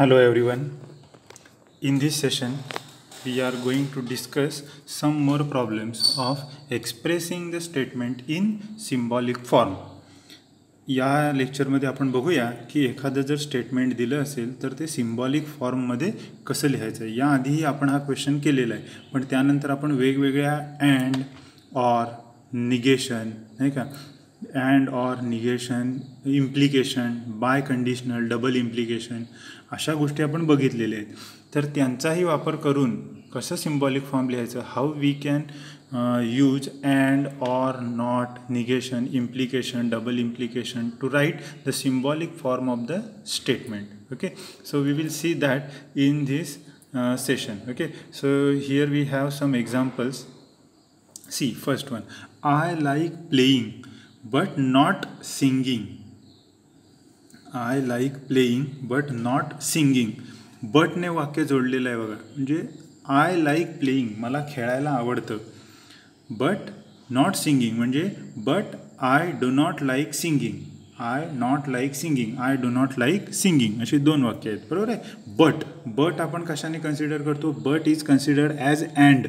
Hello everyone. In this session, we are going to discuss some more problems of expressing the statement in symbolic form. या लेक्चरमध्ये आपण बघूया की एखादं जर स्टेटमेंट दिलं असेल तर ते सिम्बॉलिक फॉर्ममध्ये कसं लिहायचं. याआधीही आपण हा क्वेश्चन केलेला आहे, पण त्यानंतर आपण वेगवेगळ्या अँड ऑर निगेशन नाही का, and or negation, implication, biconditional, double implication अशा गोष्टी आपण बघितलेल्या आहेत. तर त्यांचाही वापर करून कसं सिम्बॉलिक फॉर्म लिहायचं, how we can use and or not, negation, implication, double implication to write the symbolic form of the statement. Okay, so we will see that in this session. Okay, so here we have some examples. See, first one, I like playing but not singing. I like playing but not singing. but ने वाक्य जोडलेलं आहे बघा. म्हणजे I like playing, मला खेळायला आवडतं, but not singing म्हणजे but I do not like singing. I not like singing, I do not like singing अशी दोन वाक्य आहेत, बरोबर आहे. बट आपण कशाने कन्सिडर करतो, but is considered as and.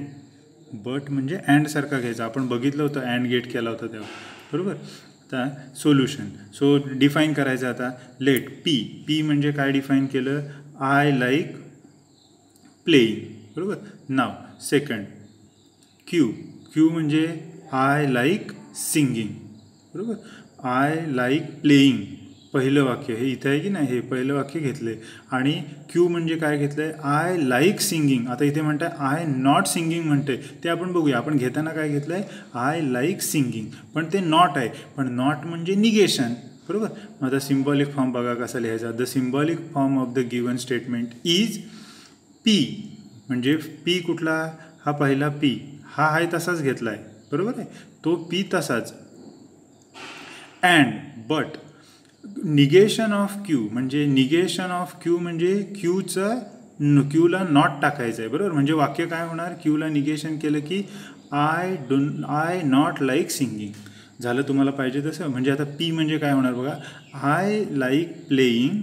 But म्हणजे अँडसारखा घ्यायचा, आपण बघितलं होतं अँड गेट केला होता तेव्हा, बरोबर. आता सोल्युशन, सो डिफाईन करायचं. आता लेट पी म्हणजे काय डिफाईन केलं, आय लाईक प्लेईंग, बरोबर. नाव सेकंड क्यू म्हणजे आय लाईक सिंगिंग, बरोबर. आय लाईक प्लेईंग पहिलं वाक्य हे इथे आहे की नाही, हे पहिलं वाक्य घेतलं आहे. आणि क्यू म्हणजे काय घेतलं आहे, आय लाईक सिंगिंग. आता इथे म्हणताय आय नॉट सिंगिंग म्हणते, ते आपण बघूया. आपण घेताना काय घेतलं आहे, आय लाईक सिंगिंग, पण ते नॉट आहे. पण नॉट म्हणजे निगेशन, बरोबर. आता सिम्बॉलिक फॉर्म बघा कसा लिहायचा. The symbolic form of the given statement is P. म्हणजे पी कुठला, हा पहिला पी, हा आहे तसाच घेतला आहे, बरोबर आहे, तो पी तसाच. And but negation of q म्हणजे निगेशन ऑफ क्यू म्हणजे क्यूला नॉट टाकायचं आहे, बरोबर. म्हणजे वाक्य काय होणार, क्यूला निगेशन केलं की आय नॉट लाईक सिंगिंग झालं. तुम्हाला पाहिजे तसं. म्हणजे आता पी म्हणजे काय होणार बघा, आय लाईक प्लेईंग,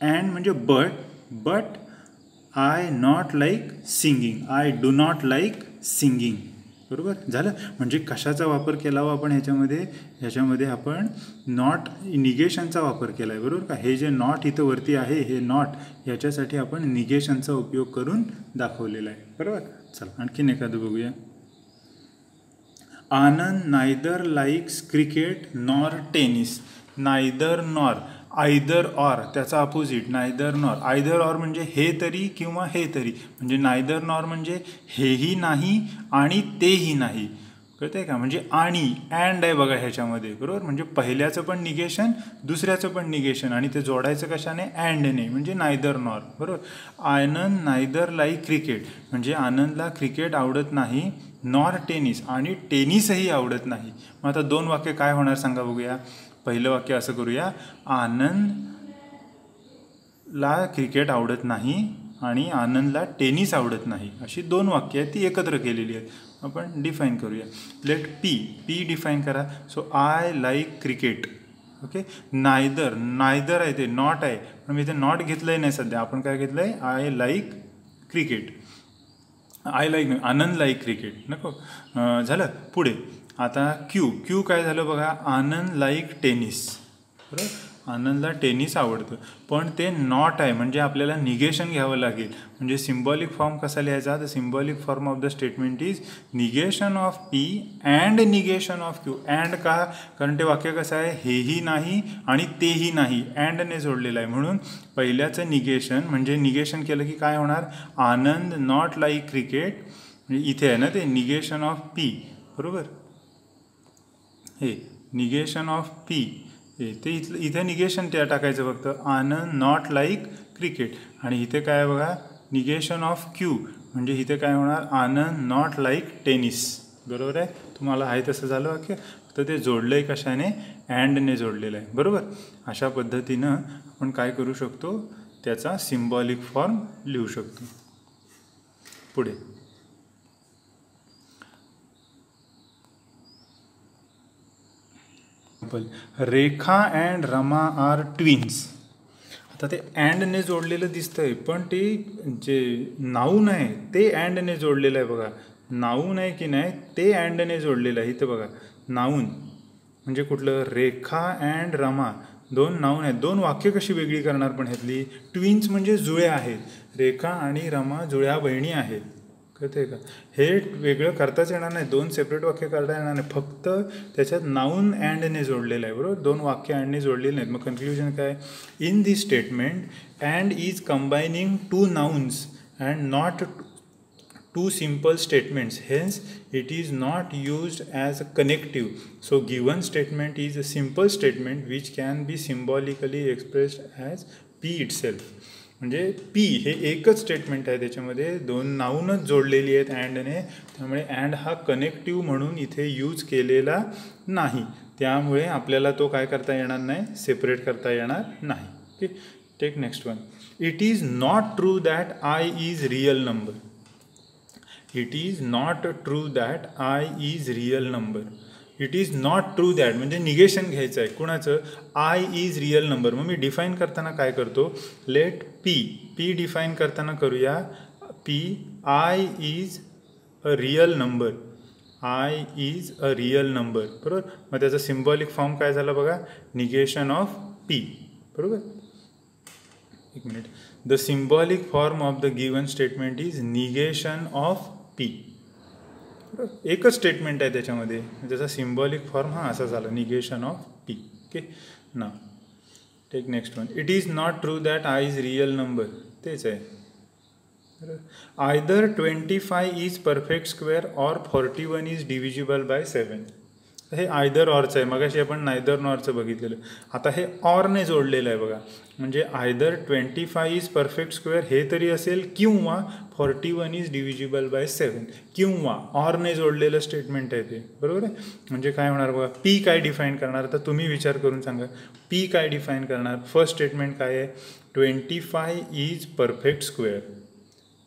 अँड म्हणजे but I not like singing, I do not like singing, बरोबर झालं. म्हणजे कशाचा वापर केला हो आपण ह्याच्यामध्ये आपण नॉट निगेशनचा वापर केला आहे, बरोबर का. हे जे नॉट इथं वरती आहे, हे नॉट याच्यासाठी आपण निगेशनचा उपयोग करून दाखवलेला आहे, बरोबर. चला आणखीन एखादं बघूया. Anand neither likes cricket nor tennis. Neither nor, either or त्याचा opposite, neither nor. Either or म्हणजे हे तरी किंवा हे तरी, म्हणजे नायदर नॉर म्हणजे हेही नाही आणि तेही नाही, कळतंय का. म्हणजे आणि अँड आहे बघा ह्याच्यामध्ये, बरोबर. म्हणजे पहिल्याचं पण निगेशन, दुसऱ्याचं पण निगेशन, आणि ते जोडायचं कशाने, अँडने, म्हणजे नायदर नॉर, बरोबर. आनंद नायदर लाईक क्रिकेट म्हणजे आनंदला क्रिकेट आवडत नाही, नॉर टेनिस आणि टेनिसही आवडत नाही. मग आता दोन वाक्य काय होणार सांगा बघूया. पहिलं वाक्य असं करूया, आनंदला क्रिकेट आवडत नाही आणि आनंदला टेनिस आवडत नाही, अशी दोन वाक्य आहेत, ती एकत्र केलेली आहेत. आपण डिफाईन करूया. लेट पी डिफाईन करा. So I like cricket. Okay. Neither आहे, ते नॉट आहे, पण मी ते नॉट घेतलं आहे नाही सध्या. आपण काय घेतलं आहे, I like cricket. Anand like cricket नको झालं. पुढे आता क्यू काय झालं बघा, आनंद लाईक टेनिस, बरोबर. आनंदला टेनिस आवडतं, पण ते नॉट आहे, म्हणजे आपल्याला निगेशन घ्यावं लागेल. म्हणजे सिम्बॉलिक फॉर्म कसा लिहायचा, the symbolic form of the statement is negation of P and negation of Q. And का, कारण ते वाक्य कसं आहे, हेही नाही आणि तेही नाही, अँडने जोडलेलं आहे. म्हणून पहिल्याचं निगेशन, म्हणजे निगेशन केलं की काय होणार, आनंद नॉट लाईक क्रिकेट, म्हणजे इथे आहे ना ते निगेशन ऑफ पी, बरोबर. हे निगेशन ऑफ पी, ते इथे निगेशन त्या टाकायचं फक्त, आनंद नॉट लाईक क्रिकेट. आणि इथे काय बघा, निगेशन ऑफ क्यू, म्हणजे इथे काय होणार, आनंद नॉट लाईक टेनिस, बरोबर आहे. तुम्हाला आहे तसं झालं वाक्य, तर ते जोडलं आहे कशाने, अँडने जोडलेलं आहे, बरोबर. अशा पद्धतीनं आपण काय करू शकतो, त्याचा सिम्बॉलिक फॉर्म लिहू शकतो. पुढे रेखा अँड रमा आर ट्विन्स. आता ते अँडने जोडलेलं दिसतंय, पण ते जे नाऊन आहे ते अँडने जोडलेलं आहे बघा. नाऊन आहे की नाही ते अँडने जोडलेलं आहे. इथं बघा नाऊन म्हणजे कुठलं, रेखा अँड रमा, दोन नाऊन आहेत. दोन वाक्य कशी वेगळी करणार पण ह्यातली? ट्विन्स म्हणजे जुळ्या आहेत, रेखा आणि रमा जुळ्या बहिणी आहेत. कळते का? हे वेगळं करताच येणार नाही, दोन सेपरेट वाक्य करता येणार नाही, फक्त त्याच्यात नाऊन अँडने जोडलेलं आहे. बरोबर, दोन वाक्य अँडने जोडलेले नाहीत. मग कन्क्ल्युजन काय? In this statement and is combining two nouns and not two simple statements, hence it is not used as a connective. So given statement is a simple statement which can be symbolically expressed as P itself. म्हणजे P हे एकच statement आहे, त्याच्यामध्ये दोन नाऊनच जोडलेली आहेत अँडने, त्यामुळे and हा कनेक्टिव्ह म्हणून इथे यूज केलेला नाही, त्यामुळे आपल्याला तो काय करता येणार नाही, सेपरेट करता येणार नाही. Okay, take next one. It is not true that i is real number. It is not true that i is real number. It is not true that म्हणजे निगेशन घ्यायचं आहे कुणाचं, आय इज रियल नंबर. मग मी define करताना काय करतो, late P define करताना करूया P, I is a real number, I is a real number. बरोबर, मग त्याचा सिम्बॉलिक फॉर्म काय झाला बघा, निगेशन ऑफ पी. बरोबर, एक minute. The symbolic form of the given statement is negation of p. एकच स्टेटमेंट आहे त्याच्यामध्ये, त्याचा सिम्बॉलिक फॉर्म हा असा झाला, निगेशन ऑफ पी. ओके, ना take next one. It is not true that i is real number. तेच आहे. Either 25 is perfect square or 41 is divisible by 7. हे आयदर ऑरचं आहे, मगाशी आपण नायदर नॉरचं बघितलेलं, आता हे ऑरने जोडलेलं आहे बघा. म्हणजे आयदर 25 इज परफेक्ट स्क्वेअर हे तरी असेल, किंवा 41 इज डिव्हिजिबल बाय 7, किंवा ऑरने जोडलेलं स्टेटमेंट आहे ते. बरोबर आहे. म्हणजे काय होणार बघा, पी काय डिफाईन करणार, तर तुम्ही विचार करून सांगा पी काय डिफाईन करणार. फर्स्ट स्टेटमेंट काय आहे, 25 इज परफेक्ट स्क्वेअर,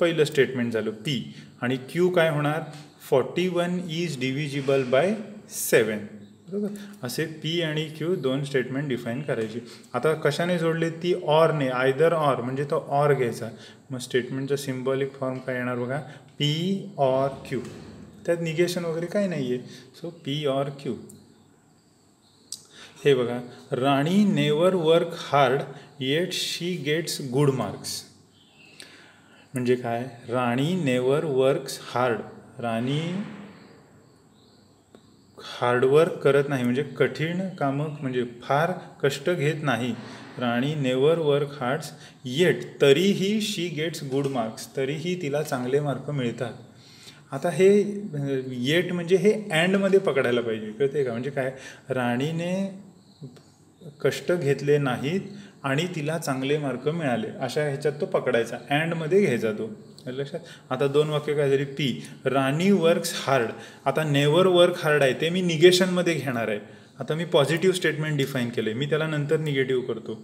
पहिलं स्टेटमेंट झालं पी. आणि क्यू काय होणार, 41 इज डिव्हिजिबल बाय 7. बरोबर, असे पी आणि क्यू दोन स्टेटमेंट डिफाईन करायची. आता कशाने जोडले, ती ऑरने, आयदर ऑर म्हणजे तो ऑर घ्यायचा. मग स्टेटमेंटचा सिम्बॉलिक फॉर्म काय येणार बघा, पी ऑर क्यू. त्यात निगेशन वगैरे काही नाही आहे, सो पी ऑर क्यू. हे बघा, राणी नेवर वर्क हार्ड येट शी गेट्स गुड मार्क्स. म्हणजे काय, राणी नेवर वर्क्स हार्ड, राणी हार्डवर्क करत नाही, म्हणजे कठीण कामं म्हणजे फार कष्ट घेत नाही. राणी नेवर वर्क हार्ड्स येट, तरीही शी गेट्स गुड मार्क्स, तरीही तिला चांगले मार्क मिळतात. आता हे येट म्हणजे हे अँडमध्ये पकडायला पाहिजे, कळते का? म्हणजे काय, राणीने कष्ट घेतले नाहीत आणि तिला चांगले मार्क मिळाले, अशा ह्याच्यात तो पकडायचा, अँडमध्ये घ्यायचा तो. लक्षात. आता दोन वाक्य काय झाली, पी राणी वर्क्स हार्ड. आता नेवर वर्क हार्ड आहे ते मी निगेशनमध्ये घेणार आहे. आता मी पॉझिटिव्ह स्टेटमेंट डिफाईन केलं आहे, मी त्याला नंतर निगेटिव्ह करतो.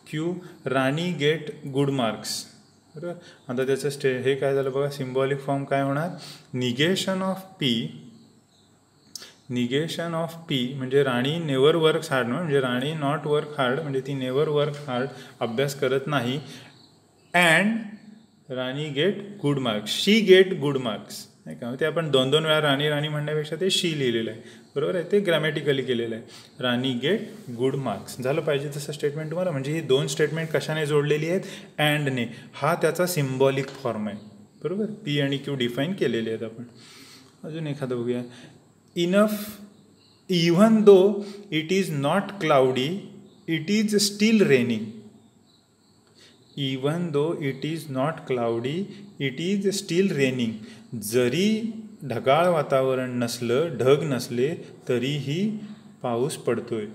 क्यू राणी गेट गुड मार्क्स. बरोबर, आता त्याचं हे काय झालं बघा, सिम्बॉलिक फॉर्म काय होणार, negation of P. Negation of P म्हणजे राणी नेवर वर्क्स हार्ड, म्हणजे राणी नॉट वर्क हार्ड म्हणजे ती नेवर वर्क हार्ड, अभ्यास करत नाही. And Rani get good marks, she get good marks, नाही का? ते आपण दोन दोन वेळा राणी राणी म्हणण्यापेक्षा ते शी लिहिलेलं आहे. बरोबर आहे, ते ग्रॅमॅटिकली केलेलं आहे. राणी गेट गुड मार्क्स झालं पाहिजे तसं स्टेटमेंट तुम्हाला. म्हणजे ही दोन स्टेटमेंट कशाने जोडलेली आहेत, अँडने. हा त्याचा सिम्बॉलिक फॉर्म आहे. बरोबर, पी आणि क्यू डिफाईन केलेले आहेत आपण. अजून एखादं बघूया. Enough even though it is not cloudy it is still raining. Even though it is not cloudy it is still raining. जरी ढगाळ वातावरण नसलं, ढग नसले, तरीही पाऊस पडतोय.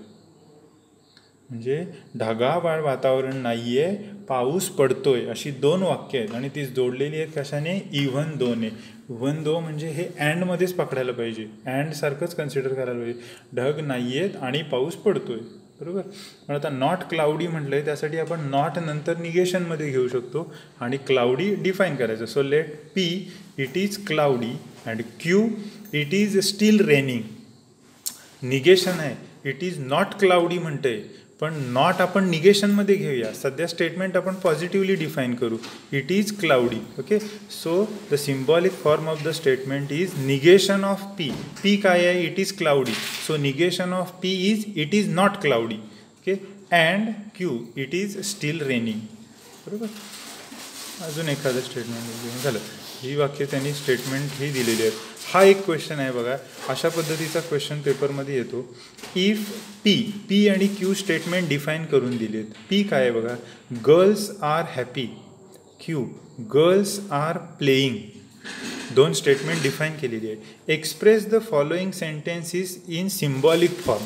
म्हणजे ढगाळ वातावरण नाही आहे, पाऊस पडतोय, अशी दोन वाक्य आहेत आणि ती जोडलेली आहेत कशाने, इव्हन दोने. इव्हन दो म्हणजे हे अँडमध्येच पकडायला पाहिजे, अँडसारखंच कन्सिडर करायला पाहिजे. ढग नाही आहेत आणि पाऊस पडतोय. बरोबर, पण आता नॉट क्लाउडी म्हटलं आहे, त्यासाठी आपण नॉट नंतर निगेशनमध्ये घेऊ शकतो आणि क्लाउडी डिफाईन करायचं. So let P it is cloudy and Q it is still raining. Negation आहे, इट इज नॉट क्लाउडी म्हणते, पण नॉट आपण निगेशनमध्ये घेऊया. सध्या स्टेटमेंट आपण पॉझिटिव्हली डिफाईन करू. It is cloudy. Okay, so the symbolic form of the statement is negation of P. P काय आहे? It is cloudy. So negation of P is it is not cloudy. Okay, and Q it is still raining. बरोबर. अजून एखादं statement झालं. ही वाक्य त्यांनी statement ही दिलेली आहेत. हा एक क्वेश्चन आहे बघा. अशा पद्धतीचा क्वेश्चन पेपरमध्ये येतो. इफ पी आणि क्यू स्टेटमेंट डिफाईन करून दिलेत. पी काय आहे बघा? Girls are happy. Q girls are playing. दोन स्टेटमेंट डिफाईन केलेली आहे. Express the following sentences in symbolic form.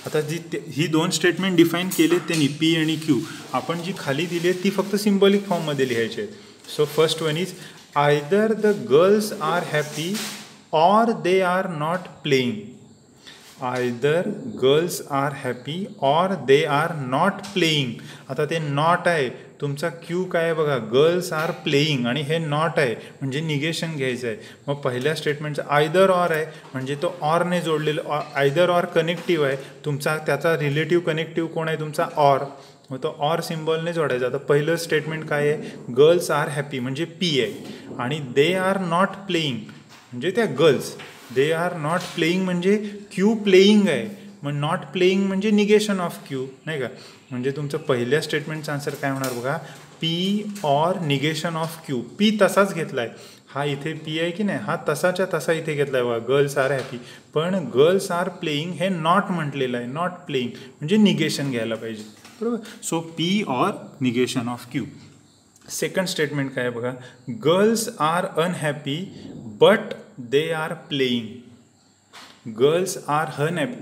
आता ही दोन स्टेटमेंट डिफाईन केलेत त्यांनी, पी आणि क्यू. आपण जी खाली दिली आहेत ती फक्त सिम्बॉलिक फॉर्ममध्ये लिहायची आहेत. So first one is either the girls are happy or they are not playing. Either girls are happy or they are not playing. आता ते नॉट आहे. तुमचा क्यू काय आहे बघा? गर्ल्स आर प्लेईंग आणि हे नॉट आहे म्हणजे निगेशन घ्यायचं आहे. मग पहिल्या स्टेटमेंटचा आयदर ऑर आहे म्हणजे तो ऑरने जोडलेलं. आयदर ऑर कनेक्टिव्ह आहे तुमचा. त्याचा रिलेटिव्ह कनेक्टिव्ह कोण आहे? तुमचा ऑर. मग तो ऑर सिम्बॉलने जोडायचा. आता पहिलं स्टेटमेंट काय आहे? गर्ल्स आर हॅपी म्हणजे पी आहे आणि दे आर नॉट प्लेईंग म्हणजे त्या girls. They are not playing म्हणजे क्यू प्लेईंग आहे. मग नॉट प्लेईंग म्हणजे निगेशन ऑफ क्यू, नाही का? म्हणजे तुमचं पहिल्या स्टेटमेंटचा आन्सर काय होणार बघा? P or negation of Q. P तसाच घेतला आहे. हा इथे पी आहे की नाही, हा तसाच्या तसा इथे घेतला आहे बघा. Girls are happy. पण गर्ल्स आर प्लेईंग हे नॉट म्हटलेलं आहे. नॉट प्लेईंग म्हणजे निगेशन घ्यायला पाहिजे. बरोबर. So P or negation of Q. Second statement काय आहे बघा? Girls are unhappy but they are playing. Girls are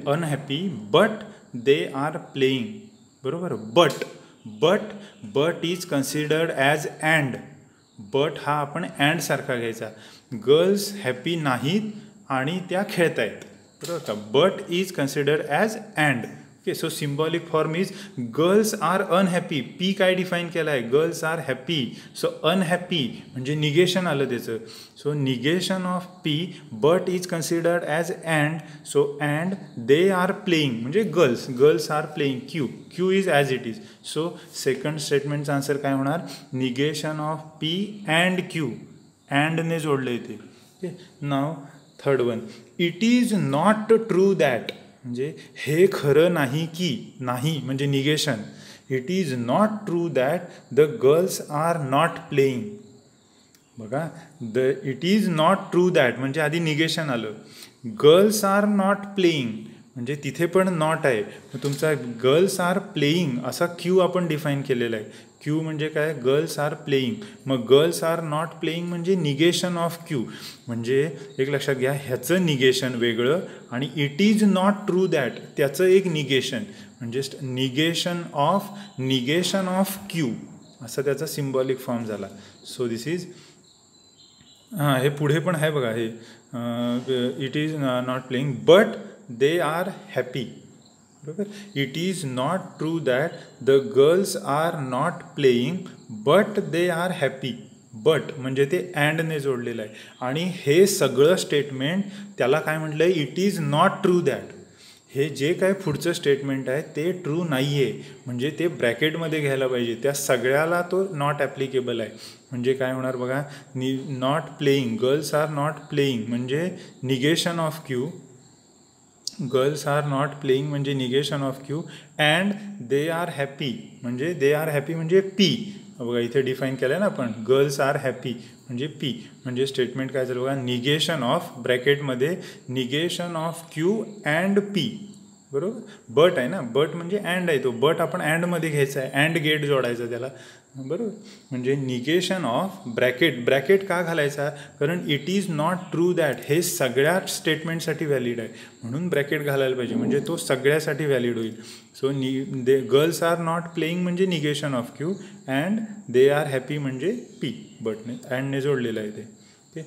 unhappy but they are playing. बरोबर. But is considered as and. But हा आपण अँड सारखा घ्यायचा. गर्ल्स हॅपी नाहीत आणि त्या खेळत आहेत. बरोबर का? But is considered as and. Okay, so symbolic form is girls are unhappy. P काय डिफाईन केला आहे? Girls are happy. So unhappy म्हणजे निगेशन आलं त्याचं. So negation of P but is considered as and. So and they are playing म्हणजे girls are playing. Q is as it is. So second स्टेटमेंटचा answer काय होणार? Negation of P and Q. अँडने जोडलं इथे. Okay, now third one. It is not true that म्हणजे हे खरं नाही की. नाही म्हणजे negation. It is not true that the girls are not playing. बघा, it is not true that म्हणजे आधी निगेशन आलं. गर्ल्स आर नॉट प्लेईंग म्हणजे तिथे पण नॉट आहे. मग तुमचा गर्ल्स आर प्लेईंग असा क्यू आपण डिफाईन केलेला आहे. क्यू म्हणजे काय? Girls are playing. मग गर्ल्स आर नॉट प्लेईंग म्हणजे निगेशन ऑफ क्यू. म्हणजे एक लक्षात घ्या, ह्याचं निगेशन वेगळं आणि it is not true that त्याचं एक निगेशन म्हणजे निगेशन ऑफ क्यू असा त्याचा सिम्बॉलिक फॉर्म झाला. सो दिस इज हे पुढे पण आहे बघा. हे it is not playing but they are happy. बरोबर. It is not true that the girls are not playing but they are happy. But म्हणजे ते अँडने जोडलेलं आहे आणि हे सगळं स्टेटमेंट त्याला काय म्हटलं आहे? It is not true that. हे जे काय पुढचं स्टेटमेंट आहे ते ट्रू नाही आहे म्हणजे ते ब्रॅकेटमध्ये घ्यायला पाहिजे. त्या सगळ्याला तो नॉट ॲप्लिकेबल आहे. म्हणजे काय होणार बघा? Not playing. Girls are not playing म्हणजे negation of Q. Girls are not playing म्हणजे negation of Q. And they are happy म्हणजे पी. बघा इथे डिफाईन केलं आहे ना आपण. गर्ल्स आर हॅपी म्हणजे पी. म्हणजे स्टेटमेंट काय झालं बघा? निगेशन ऑफ ब्रॅकेटमध्ये negation of Q and P. बरोबर. बट आहे ना, बट म्हणजे अँड आहे. तो बट आपण अँडमध्ये घ्यायचा आहे. अँड गेट जोडायचा त्याला. बरोबर. म्हणजे निगेशन ऑफ ब्रॅकेट का घालायचा? कारण it is not true that हे सगळ्या स्टेटमेंटसाठी व्हॅलिड आहे म्हणून ब्रॅकेट घालायला पाहिजे म्हणजे तो सगळ्यासाठी व्हॅलिड होईल. So girls are not playing म्हणजे negation of Q and they are happy म्हणजे पी. बटने अँडने जोडलेलं आहे ते. Okay,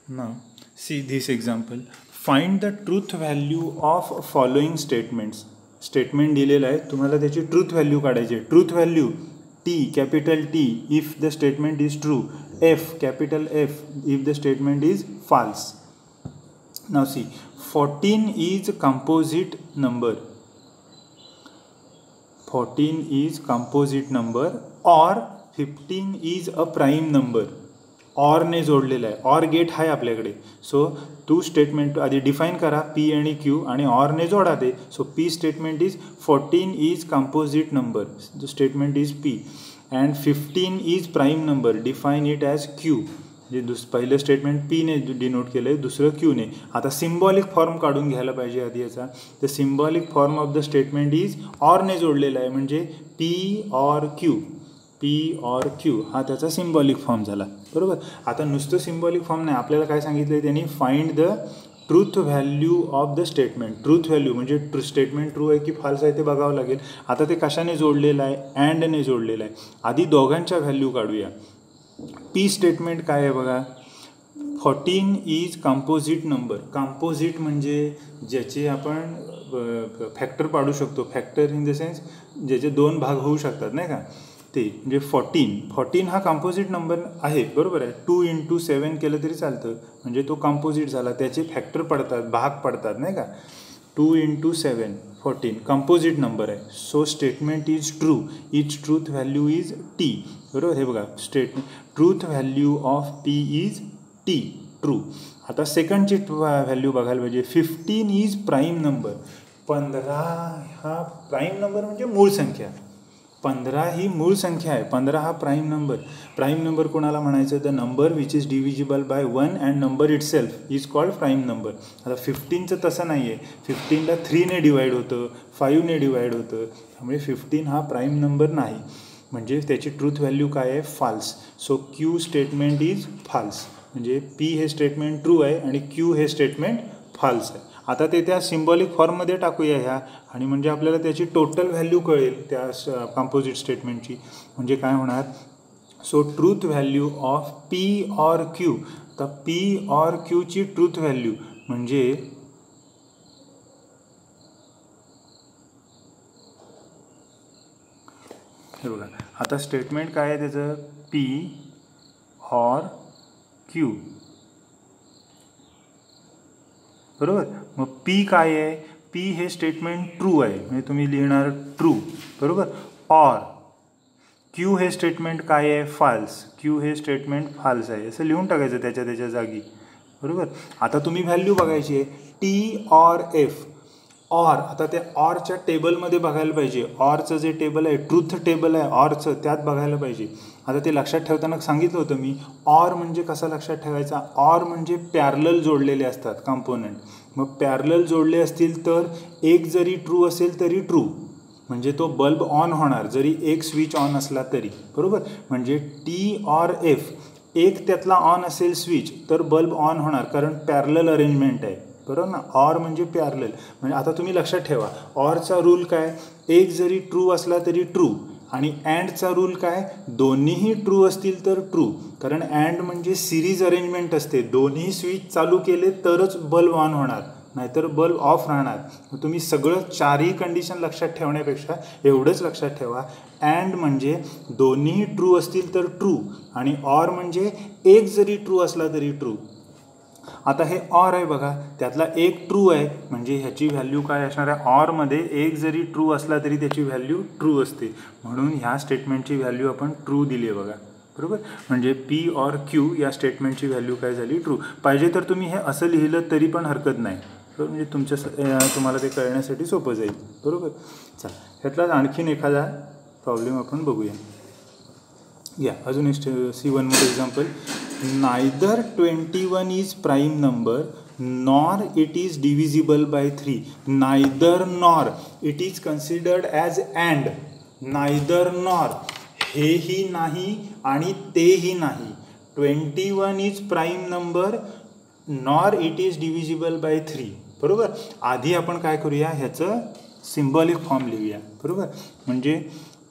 now see this example. Find the truth value of following statements. Statement दिलेलं आहे, तुम्हाला त्याची ट्रूथ व्हॅल्यू काढायची आहे. Truth value T, capital T if the statement is true. F, capital F if the statement is false. Now see, 14 is composite number. 14 is composite number or 15 is a prime number. Or ने जोडलेला आहे, or gate आहे आपल्याकडे. So two statement आधी define करा P आणि Q आणि or ने जोडा ते. So P statement is 14 is composite number, the statement is P, and 15 is prime number, define it as Q. म्हणजे पहिलं स्टेटमेंट पी ने डिनोट केलं आहे, दुसरं क्यू ने. आता सिम्बॉलिक फॉर्म काढून घ्यायला पाहिजे आधी याचा. The symbolic form of the statement is or ने जोडलेला आहे, म्हणजे P or Q, P or Q हा त्याचा सिम्बॉलिक फॉर्म झाला. बरोबर. आता नुसतं सिम्बॉलिक फॉर्म नाही, आपल्याला काय सांगितलं आहे त्यांनी, find the truth value of the statement. Truth value म्हणजे स्टेटमेंट ट्रू आहे की फॉल्स आहे ते बघावं लागेल. आता ते कशाने जोडलेलं आहे, अँडने जोडलेलं आहे. आधी दोघांच्या व्हॅल्यू काढूया. पी स्टेटमेंट काय आहे बघा, 14 इज कंपोजिट नंबर. कंपोजिट म्हणजे ज्याचे आपण फॅक्टर पाडू शकतो, फॅक्टर इन द सेन्स ज्याचे दोन भाग होऊ शकतात नाही का, ते म्हणजे 14 हा कंपोजिट नंबर आहे. बरोबर आहे. 2 × 7 केलं तरी चालतं, म्हणजे तो कंपोजिट झाला, त्याचे फॅक्टर पडतात, भाग पडतात नाही का. 2 × 7 14 कंपोजिट नंबर आहे. So statement is true, is truth value is T. बरोबर. हे बघा statement truth value of P is T, true. आता सेकंडची व्हॅल्यू बघायला पाहिजे. 15 इज प्राईम नंबर. 15 हा प्राईम नंबर म्हणजे मूळ संख्या. 15 ही मूळ संख्या आहे. 15 हा प्राईम नंबर. प्राईम नंबर कोणाला म्हणायचं, the number which is divisible bye 1 and number it self is called prime number. आता 15चं तसं नाही आहे. 15ला 3 ने डिवाईड होतं, 5 ने डिवाईड होतं, त्यामुळे 15 हा प्राईम नंबर नाही. म्हणजे त्याची ट्रूथ व्हॅल्यू काय आहे, false. So Q statement is false. म्हणजे पी हे स्टेटमेंट ट्रू आहे आणि क्यू हे स्टेटमेंट फाल्स आहे. आता ते त्या सिम्बॉलिक फॉर्ममध्ये टाकूया ह्या, आणि म्हणजे आपल्याला त्याची टोटल व्हॅल्यू कळेल त्या कंपोजिट स्टेटमेंटची. म्हणजे काय होणार, so truth value of P or Q. तर पी ऑर क्यूची ट्रूथ व्हॅल्यू म्हणजे हे बघा. आता स्टेटमेंट काय आहे त्याचं, पी ऑर क्यू. बरोबर. मग पी काय आहे, पी हे स्टेटमेंट ट्रू आहे, म्हणजे तुम्ही लिहिणार ट्रू. बरोबर. ऑर क्यू हे स्टेटमेंट काय आहे, फाल्स. क्यू हे स्टेटमेंट फाल्स आहे, असं लिहून टाकायचं त्याच्या जागी. बरोबर. आता तुम्ही व्हॅल्यू बघायची आहे, टी ऑर एफ. ऑर, आता त्या ऑरच्या टेबलमध्ये बघायला पाहिजे. ऑरचं जे टेबल आहे, ट्रूथ टेबल आहे ऑरचं, त्यात बघायला पाहिजे. आता ते लक्षात ठेवताना सांगितलं होतं मी, ऑर म्हणजे कसा लक्षात ठेवायचा, ऑर म्हणजे पॅरलल जोडलेले असतात कंपोनंट. मग पॅरलल जोडले असतील तर एक जरी ट्रू असेल तरी ट्रू, म्हणजे तो बल्ब ऑन होणार जरी एक स्विच ऑन असला तरी. बरोबर. म्हणजे टी ऑर एफ, एक त्यातला ऑन असेल स्विच तर बल्ब ऑन होणार, कारण पॅरलल अरेंजमेंट आहे. बरोबर ना. ऑर म्हणजे पॅरलल. म्हणजे आता तुम्ही लक्षात ठेवा, ऑरचा रूल काय, एक जरी ट्रू असला तरी ट्रू. आणि अँडचा रूल काय, दोन्हीही ट्रू असतील तर ट्रू, कारण अँड म्हणजे सिरीज अरेंजमेंट असते. दोन्ही स्विच चालू केले तरच बल्ब ऑन होणार, नाहीतर बल्ब ऑफ राहणार. मग तुम्ही सगळं चारही कंडिशन लक्षात ठेवण्यापेक्षा एवढंच लक्षात ठेवा, अँड म्हणजे दोन्ही ट्रू असतील तर ट्रू, आणि ऑर म्हणजे एक जरी ट्रू असला तरी ट्रू. आता हे ऑर आहे बघा, त्यातला एक ट्रू आहे, म्हणजे ह्याची व्हॅल्यू काय असणार आहे, ऑरमध्ये एक जरी ट्रू असला तरी त्याची व्हॅल्यू ट्रू असते. म्हणून ह्या स्टेटमेंटची व्हॅल्यू आपण ट्रू दिली आहे बघा. बरोबर. म्हणजे पी ऑर क्यू या स्टेटमेंटची व्हॅल्यू काय झाली, ट्रू. पाहिजे तर तुम्ही हे असं लिहिलं तरी पण हरकत नाही. बरोबर. म्हणजे तुम्हाला ते कळण्यासाठी सोपं जाईल. बरोबर. चला, ह्यातला आणखीन एखादा प्रॉब्लेम आपण बघूया. या अजून एक C1 मध्ये example, neither 21 is prime number nor it is divisible bye 3. Neither nor, it is considered as and. Neither nor, हेही नाही आणि तेही नाही. 21 is prime number nor it is divisible bye 3. बरोबर. आधी आपण काय करूया, ह्याचं सिम्बॉलिक फॉर्म लिहूया. बरोबर. म्हणजे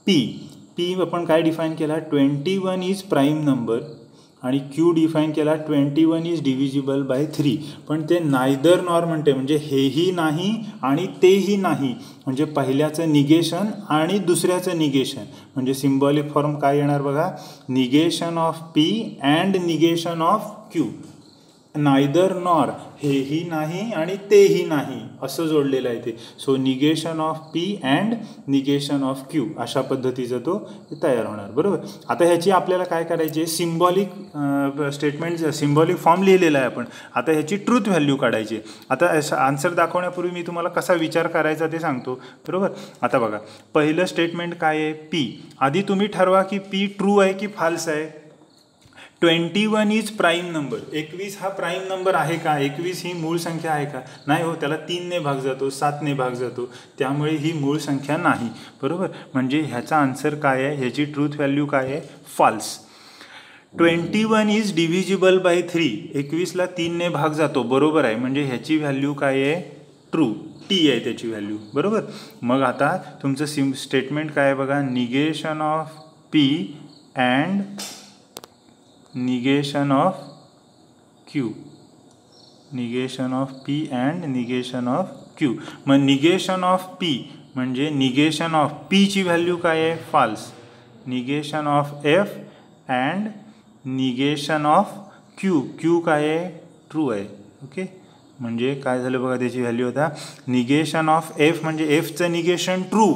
पी आपण काय डिफाईन केला, 21 इज प्राईम नंबर, आणि क्यू डिफाईन केला 21 इज डिव्हिजिबल बाय 3. पण ते नायदर नॉर म्हणते, म्हणजे हेही नाही आणि तेही नाही, म्हणजे पहिल्याचं निगेशन आणि दुसऱ्याचं निगेशन. म्हणजे सिम्बॉलिक फॉर्म काय येणार बघा, negation of P and negation of Q. Neither nor, हेही नाही आणि तेही नाही असं जोडलेलं आहे ते. So negation of P and negation of Q अशा पद्धतीचा तो तयार होणार. बरोबर. आता ह्याची आपल्याला काय करायची आहे, सिम्बॉलिक स्टेटमेंट, सिम्बॉलिक फॉर्म लिहिलेला आहे आपण. आता ह्याची ट्रूथ व्हॅल्यू काढायची. आता आन्सर दाखवण्यापूर्वी मी तुम्हाला कसा विचार करायचा ते सांगतो. बरोबर. आता बघा, पहिलं स्टेटमेंट काय आहे, पी. आधी तुम्ही ठरवा की पी ट्रू आहे की फाल्स आहे. 21 इज प्राईम नंबर. 21 हा प्राईम नंबर आहे का? 21 ही मूळ संख्या आहे का? नाही हो, त्याला 3ने भाग जातो, 7ने भाग जातो, त्यामुळे ही मूळ संख्या नाही. बरोबर. म्हणजे ह्याचा आन्सर काय आहे, ह्याची ट्रूथ व्हॅल्यू काय आहे, फॉल्स. 21 is divisible bye 3. 21ला 3ने भाग जातो, बरोबर आहे, म्हणजे ह्याची व्हॅल्यू काय आहे, ट्रू. टी आहे त्याची व्हॅल्यू. बरोबर. मग आता तुमचं स्टेटमेंट काय आहे बघा, negation of P and negation of Q. Negation of P and negation of Q. मग निगेशन ऑफ पी म्हणजे निगेशन ऑफ पीची व्हॅल्यू काय आहे, false. Negation of F and negation of Q. Q काय आहे, true आहे. Okay. म्हणजे काय झालं बघा, त्याची व्हॅल्यू आता निगेशन ऑफ एफ म्हणजे एफचं निगेशन ट्रू,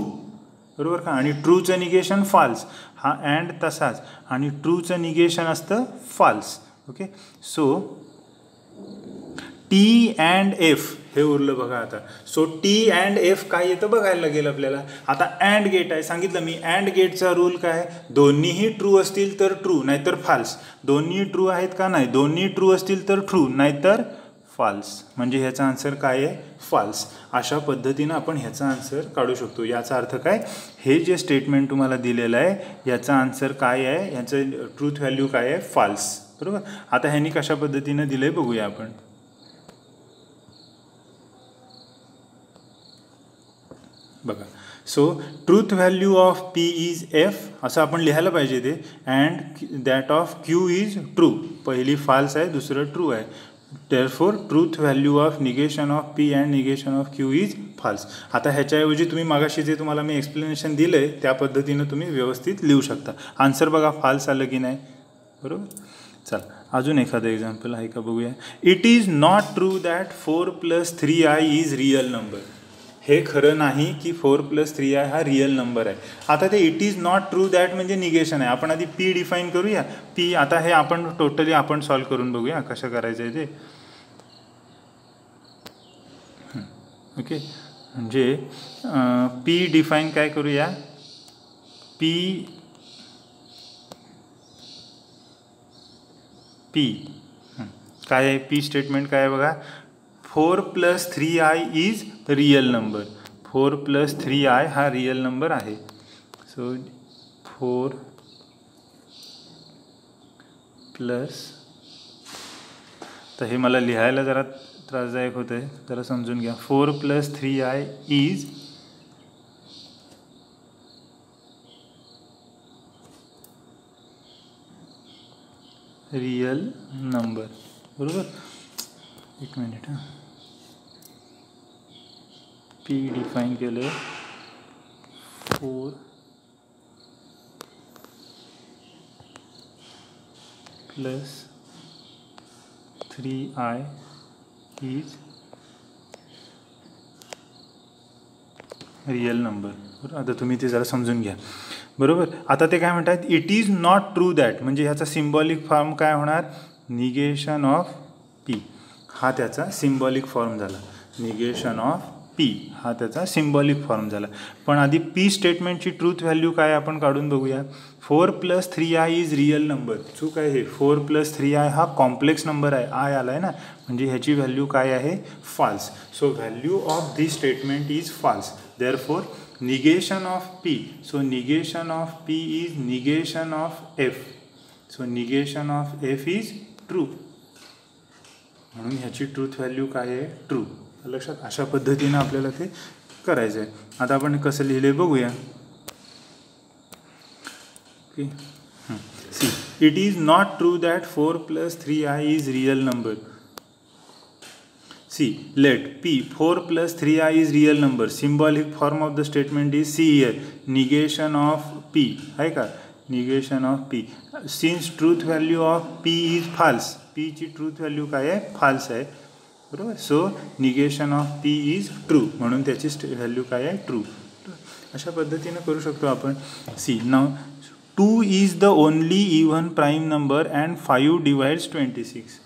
बरोबर का, आणि ट्रूचं निगेशन फाल्स. हा अँड तसाच, आणि ट्रूचं निगेशन असतं false. Okay. So T and F हे उरलं बघा आता. सो टी अँड एफ काय येतं बघायला लागेल आपल्याला. आता अँड गेट आहे, सांगितलं मी अँड गेटचा रूल काय, दोन्हीही ट्रू असतील तर ट्रू नाहीतर फाल्स. दोन्ही ट्रू आहेत का, नाही, दोन्ही ट्रू असतील तर ट्रू नाहीतर फाल्स. म्हणजे ह्याचा आन्सर काय आहे, फाल्स. अशा पद्धतीनं आपण ह्याचा आन्सर काढू शकतो. याचा अर्थ काय, हे जे स्टेटमेंट तुम्हाला दिलेलं आहे याचा आन्सर काय आहे, ह्याचं ट्रूथ व्हॅल्यू काय आहे, फाल्स. बरोबर. आता ह्यांनी कशा पद्धतीनं दिलं आहे बघूया आपण. बघा, so truth value of P is F असं आपण लिहायला पाहिजे ते. And that of Q is true. पहिली फाल्स आहे, दुसरं ट्रू आहे. therefore truth value of negation of p and negation of q is false. आता ह्याच्याऐवजी तुम्ही मागाशी जे तुम्हाला मी एक्सप्लेनेशन दिलं आहे त्या पद्धतीनं तुम्ही व्यवस्थित लिहू शकता. आन्सर बघा फाल्स आलं की नाही. बरोबर. चला अजून एखादं एक्झाम्पल आहे का बघूया. It is not true that 4 + 3i is real number. हे खरं नाही की 4 + 3i हा रिअल नंबर आहे. आता ते it is not true that म्हणजे निगेशन आहे. आपण आधी पी डिफाईन करूया. पी आता हे आपण टोटली आपण सॉल्व करून बघूया कसं करायचं आहे ते. ओके. म्हणजे पी डिफाईन काय करूया, पी पी काय आहे, पी स्टेटमेंट काय आहे बघा, 4 + 3i is real number. 4 + 3i हा रिअल नंबर आहे. सो 4 प्लस, तर हे मला लिहायला जरा त्रासदायक होतं आहे, जरा समजून घ्या. 4 + 3i इज रिअल नंबर. बरोबर. एक मिनिट हां. पी डिफाईन केलं 4 + 3i इज रिअल नंबर. बरोबर. आता तुम्ही ते जरा समजून घ्या. बरोबर. आता ते काय म्हणतात, it is not true that म्हणजे ह्याचा सिम्बॉलिक फॉर्म काय होणार, निगेशन ऑफ पी हा त्याचा सिम्बॉलिक फॉर्म झाला. निगेशन ऑफ पी हा त्याचा सिम्बॉलिक फॉर्म झाला. पण आधी पी स्टेटमेंटची ट्रूथ व्हॅल्यू काय आपण काढून बघूया. 4 + 3i इज रिअल नंबर. चूक आहे हे. 4 + 3i हा कॉम्प्लेक्स नंबर आहे, आय आला आहे ना, म्हणजे ह्याची व्हॅल्यू काय आहे, false. So value of this statement is false. Therefore negation of p, so negation of p is negation of f, so negation of f is true. म्हणून ह्याची ट्रूथ व्हॅल्यू काय आहे, ट्रू. लक्षात. अशा पद्धतीनं आपल्याला ते करायचं आहे. आता आपण कसं लिहिले बघूया. Okay. See, it is not true that 4 + 3i is real number. See, let p 4 + 3i is real number. Symbolic form of the statement is see here, negation of p. है का, negation of P. Since truth value of P is false, पीची truth value काय आहे, false आहे, बरोबर. So negation of P is true, म्हणून त्याची value काय आहे, ट्रू. अशा पद्धतीनं करू शकतो आपण. See now 2 is the only even prime number and 5 divides 26.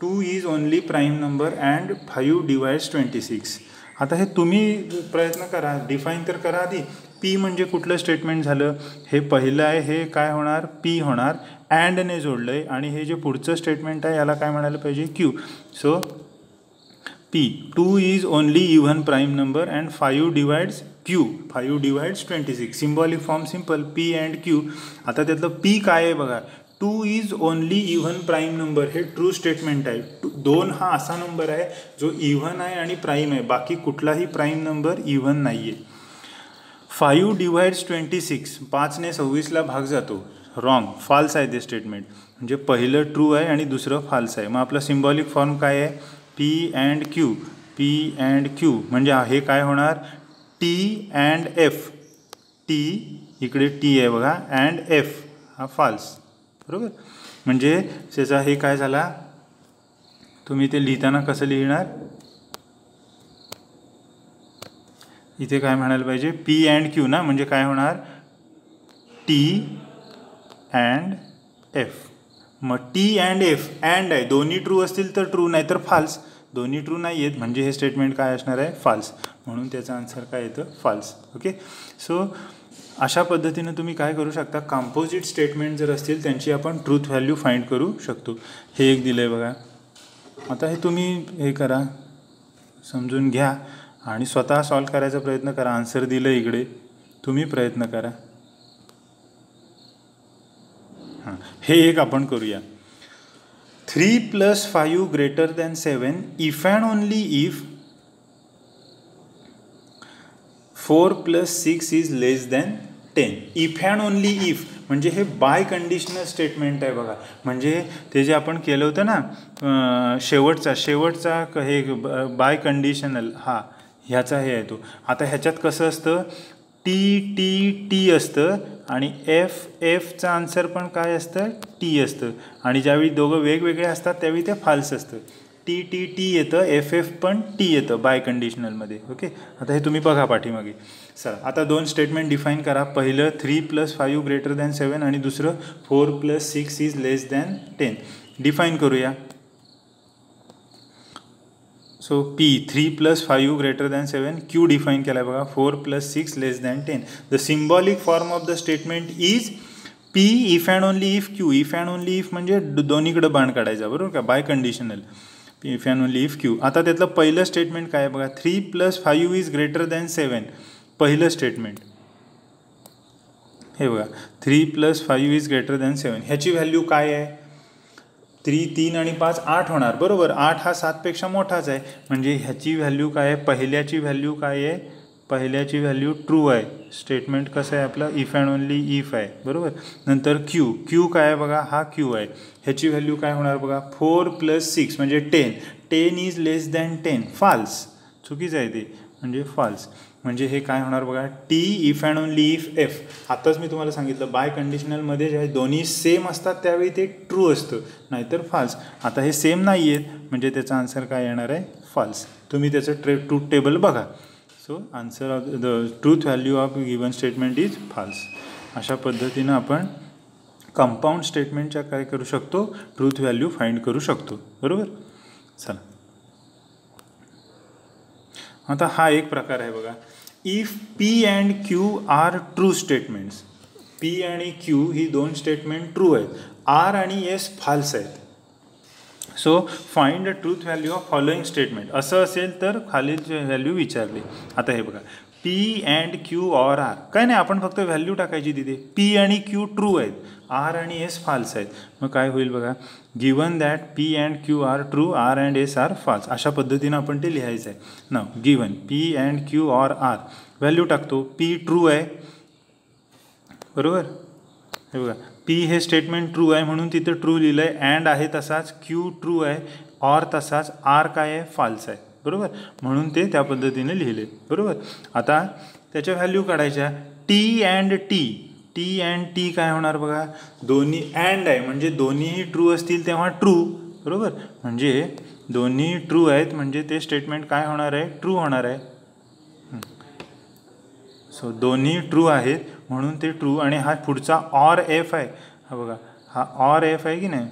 2 is only prime number and 5 divides 26. आता हे तुम्ही प्रयत्न करा, डिफाईन तर करा आधी. पी म्हणजे कुठलं स्टेटमेंट झालं, हे पहिलं आहे, हे काय होणार, पी होणार, अँडने जोडलं आहे, आणि हे जे पुढचं स्टेटमेंट आहे याला काय म्हणायला पाहिजे, Q. So P 2 is only even prime number and 5 divides Q, 5 divides 26. Symbolic form simple, P and Q. आता त्यातलं पी काय आहे बघा, 2 is only even prime number, हे ट्रू स्टेटमेंट आहे. 2 हा असा नंबर आहे जो इव्हन आहे आणि प्राईम आहे, बाकी कुठलाही प्राईम नंबर इव्हन नाही आहे. 5 डिवाइड्स 26, 5ने 26ला भाग जातो, रॉंग, फॉल्स आहे ते स्टेटमेंट. म्हणजे पहिलं ट्रू आहे आणि दुसरं फॉल्स आहे. मग आपला सिम्बॉलिक फॉर्म काय आहे, P and Q, P and Q. म्हणजे हे काय होणार, टी अँड एफ, टी इकडे टी आहे बघा, अँड एफ हा फॉल्स, बरोबर. म्हणजे त्याचा हे काय झाला, तुम्ही ते लिहिताना कसं लिहिणार, इथे काय म्हणायला पाहिजे, पी अँड क्यू ना, म्हणजे काय होणार, टी अँड एफ. मग टी अँड एफ, अँड आहे, दोन्ही ट्रू असतील तर ट्रू, नाही तर फाल्स. दोन्ही ट्रू नाही आहेत म्हणजे हे स्टेटमेंट काय असणार आहे, फाल्स. म्हणून त्याचा आन्सर काय येतं, फाल्स. ओके. सो अशा पद्धतीनं तुम्ही काय करू शकता, कंपोजिट स्टेटमेंट जर असतील त्यांची आपण ट्रूथ व्हॅल्यू फाइंड करू शकतो. हे एक दिलं आहे बघा. आता हे तुम्ही हे करा, समजून घ्या आणि स्वतः सॉल्व करायचा प्रयत्न करा. आन्सर दिलं इकडे, तुम्ही प्रयत्न करा. हां, हे एक आपण करूया. 3 + 5 greater than 7 if and only if 4 + 6 is less than 10. If and only if म्हणजे हे बाय कंडिशनल स्टेटमेंट आहे बघा. म्हणजे ते जे आपण केलं होतं ना, शेवटचा हे बाय कंडिशनल, हा ह्याचा हे आहे तो. आता ह्याच्यात कसं असतं, टी टी टी असतं आणि एफ एफचं आन्सर पण काय असतं, टी असतं. आणि ज्यावेळी दोघं वेगवेगळे असतात त्यावेळी ते फाल्स असतं. टी टी टी येतं, एफ एफ पण टी येतं बाय कंडिशनलमध्ये. ओके. आता हे तुम्ही बघा पाठीमागे. चला आता 2 स्टेटमेंट डिफाईन करा. पहिलं 3 + 5 ग्रेटर दॅन 7 आणि दुसरं 4 + 6 इज लेस दॅन 10. डिफाईन करूया. So P 3 + 5 greater than 7, Q define केला आहे बघा, 4 + 6 less than 10. The symbolic form of the statement is P if and only if Q. If and only if म्हणजे दोन्हीकडे बाण काढायचा, बरोबर का, biconditional. If and only if Q. आता त्यातलं पहिलं स्टेटमेंट काय आहे बघा, 3 + 5 इज ग्रेटर दॅन 7. पहिलं स्टेटमेंट हे बघा, 3 + 5 इज ग्रेटर दॅन 7. ह्याची व्हॅल्यू काय आहे, 3 आणि 5 8 होणार, बरोबर. 8 हा 7 पेक्षा मोठाच आहे. म्हणजे ह्याची व्हॅल्यू काय आहे, पहिल्याची व्हॅल्यू काय आहे, पहिल्याची व्हॅल्यू ट्रू आहे. स्टेटमेंट कसं आहे आपलं, इफ अँड ओनली इफ आहे, बरोबर. नंतर क्यू, क्यू काय आहे बघा, हा क्यू आहे. ह्याची व्हॅल्यू काय होणार बघा, 4 + 6 म्हणजे 10. 10 इज लेस दॅन 10, फाल्स. चुकीचं आहे ते, म्हणजे फाल्स. म्हणजे हे काय होणार बघा, T if and only if F. आताच मी तुम्हाला सांगितलं बाय कंडिशनलमध्ये जे दोन्ही सेम असतात त्यावेळी ते ट्रू असतं, नाहीतर फाल्स. आता हे सेम नाही आहेत म्हणजे त्याचा आन्सर काय येणार आहे, फाल्स. तुम्ही त्याचं ट्रूथ टेबल बघा. So answer of the truth value of given statement is false. अशा पद्धतीनं आपण कंपाऊंड स्टेटमेंटच्या काय करू शकतो, ट्रूथ व्हॅल्यू फाइंड करू शकतो, बरोबर. चला आता हा एक प्रकार आहे बघा. If p and q are true statements, p आणि क्यू ही 2 स्टेटमेंट ट्रू आहेत, आर आणि एस फाल्स आहेत. So find the truth value of following statement. असं असेल तर खालील व्हॅल्यू विचारली. आता हे बघा, p and q or r, काय नाही आपण फक्त व्हॅल्यू टाकायची तिथे. पी आणि क्यू ट्रू आहेत, आर आणि एस फाल्स आहेत. मग काय होईल बघा, given that P and q are true, r and s are false. अशा पद्धतीनं आपण ते लिहायचं आहे. ना given p and q or r, value टाकतो. पी ट्रू आहे, बरोबर. हे बघा, पी हे स्टेटमेंट ट्रू आहे म्हणून तिथं ट्रू लिहिलं आहे. अँड आहे तसाच, क्यू ट्रू आहे, ऑर तसाच, आर काय आहे, फाल्स आहे, बरोबर. म्हणून ते त्या पद्धतीने लिहिले, बरोबर. आता त्याच्या व्हॅल्यू काढायच्या. T and T, T and T काय होणार बघा, दोन्ही अँड आहे म्हणजे दोन्हीही ट्रू असतील तेव्हा ट्रू, बरोबर. म्हणजे दोन्ही ट्रू आहेत म्हणजे ते स्टेटमेंट काय होणार आहे, ट्रू होणार आहे. सो दोन्ही ट्रू आहेत म्हणून ते ट्रू. आणि हा पुढचा ऑर एफ आहे, हा बघा हा ऑर एफ आहे की नाही,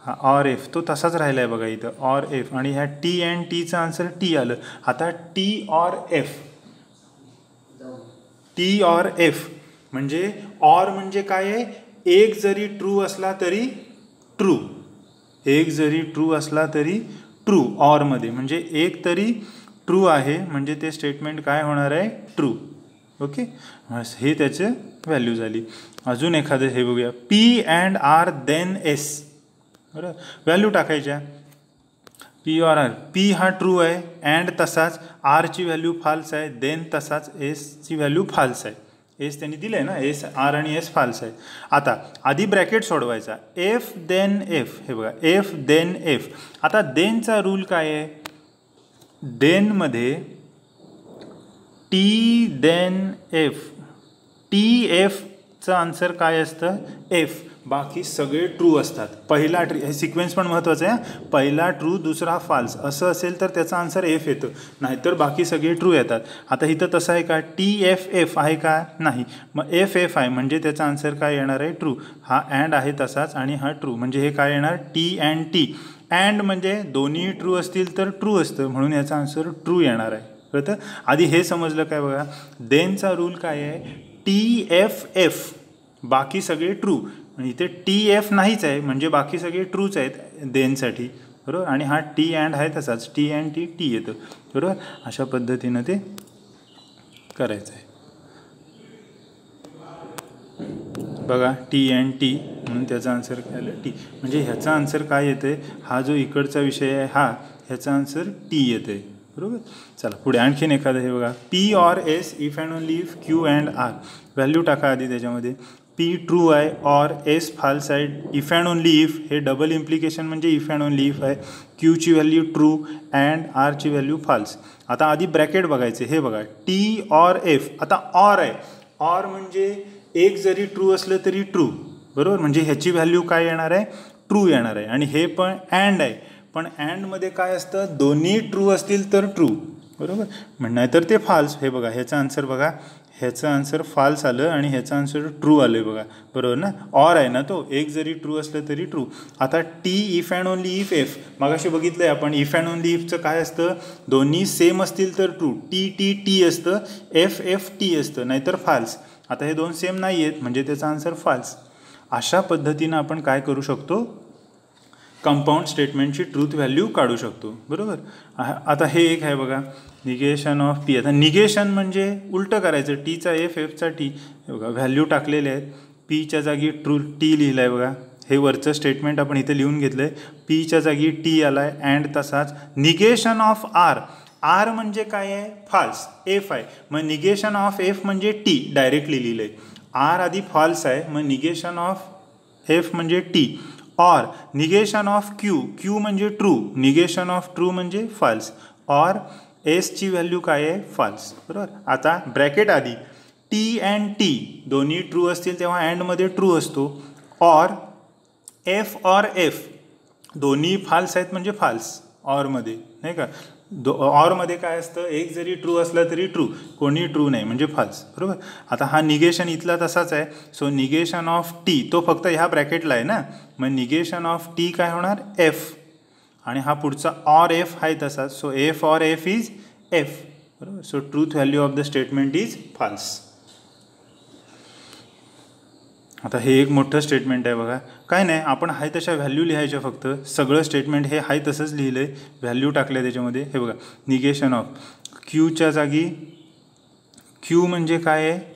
हा ऑर एफ तो तसाच राहिला आहे बघा इथं, ऑर एफ. आणि ह्या टी अँड टीचं आन्सर टी आलं. आता T or F, T or F म्हणजे ऑर म्हणजे काय आहे, एक जरी ट्रू असला तरी ट्रू, एक जरी ट्रू असला तरी ट्रू. ऑरमध्ये म्हणजे एक तरी ट्रू आहे म्हणजे ते स्टेटमेंट काय होणार आहे, ट्रू. ओके, हे त्याचं व्हॅल्यू झाली. अजून एखादं हे बघूया, p and r then s. बरोबर, व्हॅल्यू टाकायच्या पी ऑर आर. पी हा ट्रू आहे, अँड तसाच, आरची व्हॅल्यू फाल्स आहे, देन तसाच, एसची व्हॅल्यू फाल्स आहे. एस त्यांनी दिलं आहे ना, एस आर आणि एस फाल्स आहे. आता आधी ब्रॅकेट सोडवायचा, एफ देन एफ. हे बघा एफ देन एफ. आता देनचा रूल काय आहे, देनमध्ये टी देन एफ, टी एफचं आन्सर काय असतं, एफ. बाकी सगळे ट्रू असतात. पहिला हे सिक्वेन्स पण महत्त्वाचं आहे, पहिला ट्रू दुसरा फाल्स असं असेल तर त्याचा आन्सर एफ येतं, नाहीतर बाकी सगळे ट्रू येतात. आता इथं तसं आहे का, टी एफ एफ आहे का, नाही. मग एफ एफ आहे म्हणजे त्याचा आन्सर काय येणार आहे, ट्रू. हा अँड आहे तसाच आणि हा ट्रू म्हणजे हे काय येणार, टी अँड टी. अँड म्हणजे दोन्ही ट्रू असतील तर ट्रू असतं म्हणून याचा आन्सर ट्रू येणार आहे. कळतं. आधी हे समजलं काय बघा, देनचा रूल काय आहे, टी एफ एफ बाकी सगळे ट्रू. आणि इथे टी एफ नाहीच आहे म्हणजे बाकी सगळे ट्रूच आहेत देनसाठी, बरोबर. आणि हा टी अँड आहे तसाच, टी अँड टी टी येतं, बरोबर. अशा पद्धतीनं ते करायचं आहे बघा, टी अँड टी म्हणून त्याचा आन्सर काय आलं, टी. म्हणजे ह्याचा आन्सर काय येतं आहे, हा जो इकडचा विषय आहे हा, ह्याचा आन्सर टी येतं आहे, बरोबर. चला पुढे आणखीन एखादं हे बघा, P or S if and only if Q and R. Value टाका आधी त्याच्यामध्ये, पी ट्रू आहे, ऑर एस फाल्स आहे, इफ अँड ओनली इफ हे डबल इम्प्लिकेशन म्हणजे इफ अँड ओनली इफ आहे, क्यूची व्हॅल्यू ट्रू अँड आरची व्हॅल्यू फाल्स. आता आधी ब्रॅकेट बघायचे, हे बघा टी ऑर एफ. आता ऑर आहे, ऑर म्हणजे एक जरी ट्रू असलं तरी ट्रू, बरोबर. म्हणजे ह्याची व्हॅल्यू काय येणार आहे, ट्रू येणार आहे. आणि हे पण अँड आहे, पण अँडमध्ये काय असतं, दोन्ही ट्रू असतील तर ट्रू, बरोबर. नाही तर ते फाल्स. हे बघा ह्याचा आन्सर बघा, ह्याचं आन्सर फाल्स आलं आणि ह्याचं आन्सर ट्रू आलं आहे बघा, बरोबर ना. ऑर आहे ना तो, एक जरी ट्रू असलं तरी ट्रू. आता T if and only if F, मगाशी बघितलं आहे आपण, इफ अँड ओनली इफचं काय असतं, दोन्ही सेम असतील तर ट्रू, टी टी टी असतं, एफ एफ टी असतं, नाहीतर फाल्स. आता हे दोन सेम नाही आहेत म्हणजे त्याचा आन्सर फाल्स. अशा पद्धतीनं आपण काय करू शकतो, कंपाऊंड स्टेटमेंटची ट्रूथ व्हॅल्यू काढू शकतो, बरोबर. आता हे एक आहे बघा, निगेशन ऑफ पी. आता निगेशन म्हणजे उलटं करायचं, टीचा एफ एफचा टी. हे बघा व्हॅल्यू टाकलेले आहेत, पीच्या जागी ट्रू टी लिहिलं आहे बघा, हे वरचं स्टेटमेंट आपण इथे लिहून घेतलं आहे, पीच्या जागी टी आला आहे, अँड तसाच निगेशन ऑफ आर. आर म्हणजे काय आहे, फाल्स, एफ आहे, मग निगेशन ऑफ एफ म्हणजे टी डायरेक्टली लिहिलं आहे. आर आधी फॉल्स आहे मग निगेशन ऑफ एफ म्हणजे T. Or negation of Q, Q म्हणजे ट्रू, निगेशन ऑफ ट्रू म्हणजे फाल्स. ऑर एसची व्हॅल्यू काय आहे, फाल्स, बरोबर. आता ब्रॅकेट आधी, टी अँड टी दोन्ही ट्रू असतील तेव्हा अँडमध्ये ट्रू असतो. ऑर एफ ऑर एफ दोन्ही फाल्स आहेत म्हणजे फाल्स ऑरमध्ये, नाही का. ऑरमध्ये काय असतं, एक जरी ट्रू असलं तरी ट्रू, कोणी ट्रू नाही म्हणजे फाल्स, बरोबर. आता हा निगेशन इथला तसाच आहे, सो निगेशन ऑफ टी तो फक्त ह्या ब्रॅकेटला आहे ना, मग निगेशन ऑफ टी काय होणार, एफ. आणि हा पुढचा ऑर एफ आहे तसाच, so F or F is F, बरोबर. So truth value of the statement is false. आता हे एक मोठं स्टेटमेंट आहे बघा, काय नाही आपण हाय तशा व्हॅल्यू लिहायच्या, फक्त सगळं स्टेटमेंट हे हाय तसंच लिहिलं आहे, व्हॅल्यू टाकल्या त्याच्यामध्ये. हे बघा निगेशन ऑफ क्यूच्या जागी, क्यू म्हणजे काय आहे,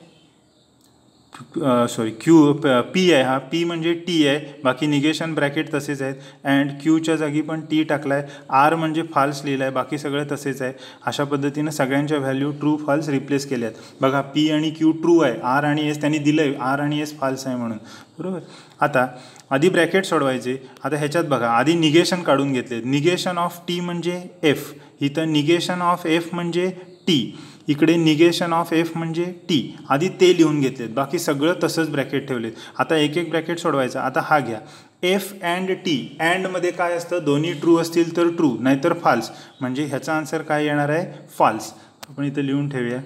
सॉरी क्यू पी आहे, हा पी म्हणजे टी आहे, बाकी निगेशन ब्रॅकेट तसेच आहेत, अँड क्यूच्या जागी पण टी टाकला आहे, आर म्हणजे फाल्स लिहिला आहे, बाकी सगळं तसेच आहे. अशा पद्धतीनं सगळ्यांच्या व्हॅल्यू ट्रू फाल्स रिप्लेस केल्या आहेत बघा. पी आणि क्यू ट्रू आहे, आर आणि एस त्यांनी दिलं आहे, आर आणि एस फाल्स आहे म्हणून, बरोबर. आता आधी ब्रॅकेट सोडवायचे. आता ह्याच्यात बघा आधी निगेशन काढून घेतले, निगेशन ऑफ टी म्हणजे एफ, इथं निगेशन ऑफ एफ म्हणजे टी. इकडे निगेशन ऑफ एफ म्हणजे टी, आधी ते लिहून घेतलेत, बाकी सगळं तसंच ब्रॅकेट ठेवलेत. आता एक एक ब्रॅकेट सोडवायचं. आता हा घ्या, एफ अँड टी. अँडमध्ये काय असतं, दोन्ही ट्रू असतील तर ट्रू, नाहीतर फाल्स, म्हणजे ह्याचा आन्सर काय येणार आहे, फाल्स. आपण इथं लिहून ठेवूया,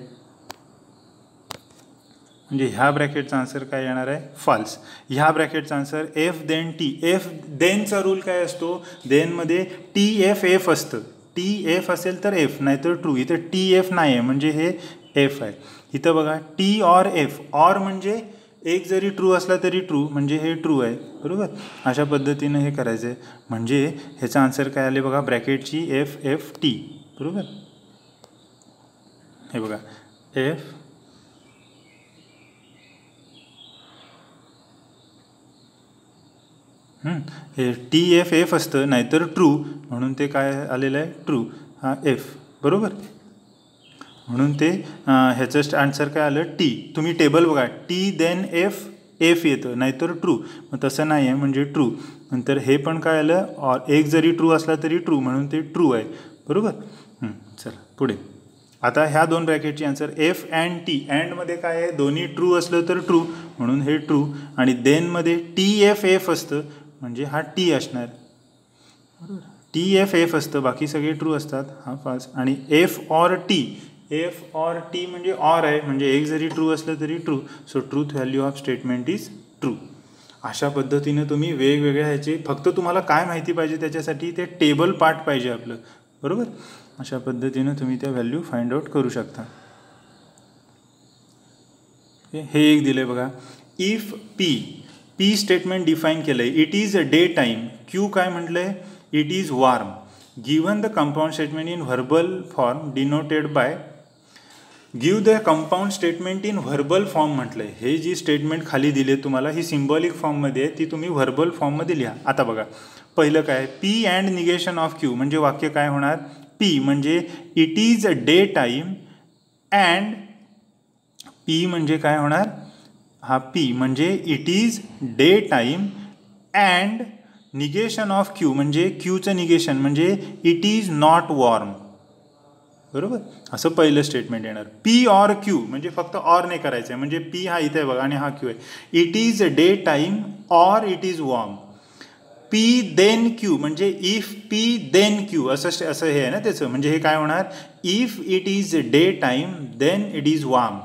म्हणजे ह्या ब्रॅकेटचा आन्सर काय येणार आहे, फाल्स. ह्या ब्रॅकेटचा answer F then T. F देनचा रूल काय असतो, देनमध्ये टी एफ एफ असतं. टी एफ असेल तर एफ, नाहीतर ट्रू. इथं टी एफ नाही आहे म्हणजे हे एफ आहे. इथं बघा टी ऑर एफ. ऑर म्हणजे एक जरी ट्रू असला तरी ट्रू, म्हणजे हे ट्रू आहे, बरोबर. अशा पद्धतीनं हे करायचं आहे, म्हणजे ह्याचा आन्सर काय आले बघा, ब्रॅकेटची एफ एफ टी, बरोबर. हे बघा एफ हे टी एफ एफ असतं, नाहीतर ट्रू, म्हणून ते काय आलेलं आहे, ट्रू. हा एफ, बरोबर. म्हणून ते ह्याचं आन्सर काय आलं, टी. तुम्ही टेबल बघा, टी देन एफ एफ येतं, नाहीतर ट्रू. मग तसं नाही आहे, म्हणजे ट्रू. नंतर हे पण काय आलं, और एक जरी ट्रू असला तरी ट्रू, म्हणून ते ट्रू आहे, बरोबर. चला पुढे. आता ह्या दोन ब्रॅकेटची आन्सर एफ अँड टी. अँडमध्ये काय आहे, दोन्ही ट्रू असलं तर ट्रू, म्हणून हे ट्रू. आणि देनमध्ये टी एफ एफ असतं, म्हणजे हा टी असणार, बरोबर. टी एफ एफ असतं, बाकी सगळे ट्रू असतात, हा फाल्स. आणि F or T. F or T म्हणजे ऑर आहे, म्हणजे एक जरी ट्रू असलं तरी true. So truth value of statement is true. अशा पद्धतीनं तुम्ही वेगवेगळ्या ह्याचे, फक्त तुम्हाला काय माहिती पाहिजे त्याच्यासाठी, ते टेबल पार्ट पाहिजे आपलं, बरोबर. अशा पद्धतीनं तुम्ही त्या व्हॅल्यू फाइंड आउट करू शकता. हे एक दिले बघा, if p. P statement define केलं आहे, it is a day time. Q काय म्हटलं आहे, it is warm. Given the compound statement in verbal form denoted by. Give the compound statement in verbal form म्हटलं आहे. हे जी स्टेटमेंट खाली दिले तुम्हाला, ही सिम्बॉलिक फॉर्ममध्ये आहे, ती तुम्ही व्हर्बल फॉर्ममध्ये लिहा. आता बघा, पहिलं काय, P and negation of q, म्हणजे वाक्य काय होणार, पी म्हणजे it is a day time and. P म्हणजे काय होणार, हा पी म्हणजे it is day time and negation of q म्हणजे क्यूचं निगेशन म्हणजे इट इज नॉट वॉर्म, बरोबर. असं पहिलं स्टेटमेंट येणार. पी ऑर क्यू म्हणजे फक्त ऑर नाही करायचं आहे, म्हणजे पी हा इथे आहे बघा आणि हा क्यू आहे. It is a day time or it is warm. P then Q म्हणजे इफ पी देन क्यू, असं हे आहे ना त्याचं, म्हणजे हे काय होणार, if it is day time then it is warm.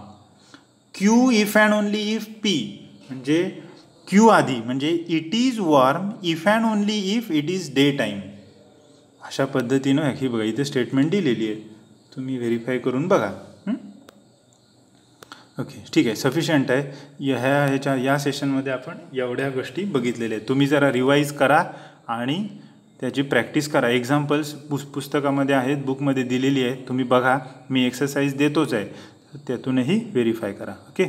Q if and only if P म्हणजे क्यू आधी, म्हणजे it is warm if and only if it is day time. अशा पद्धतीनं ही बघा इथे स्टेटमेंट दिलेली आहे, तुम्ही व्हेरीफाय करून बघा. ओके, ठीक आहे, सफिशियंट आहे. या सेशनमध्ये आपण एवढ्या गोष्टी बघितलेल्या आहेत. तुम्ही जरा रिवाईज करा आणि त्याची प्रॅक्टिस करा. एक्झाम्पल्स पुस्तकामध्ये आहेत, बुकमध्ये दिलेली आहे, तुम्ही बघा. मी एक्सरसाइज देतोच आहे, त्यातूनही व्हेरीफाय करा. ओके.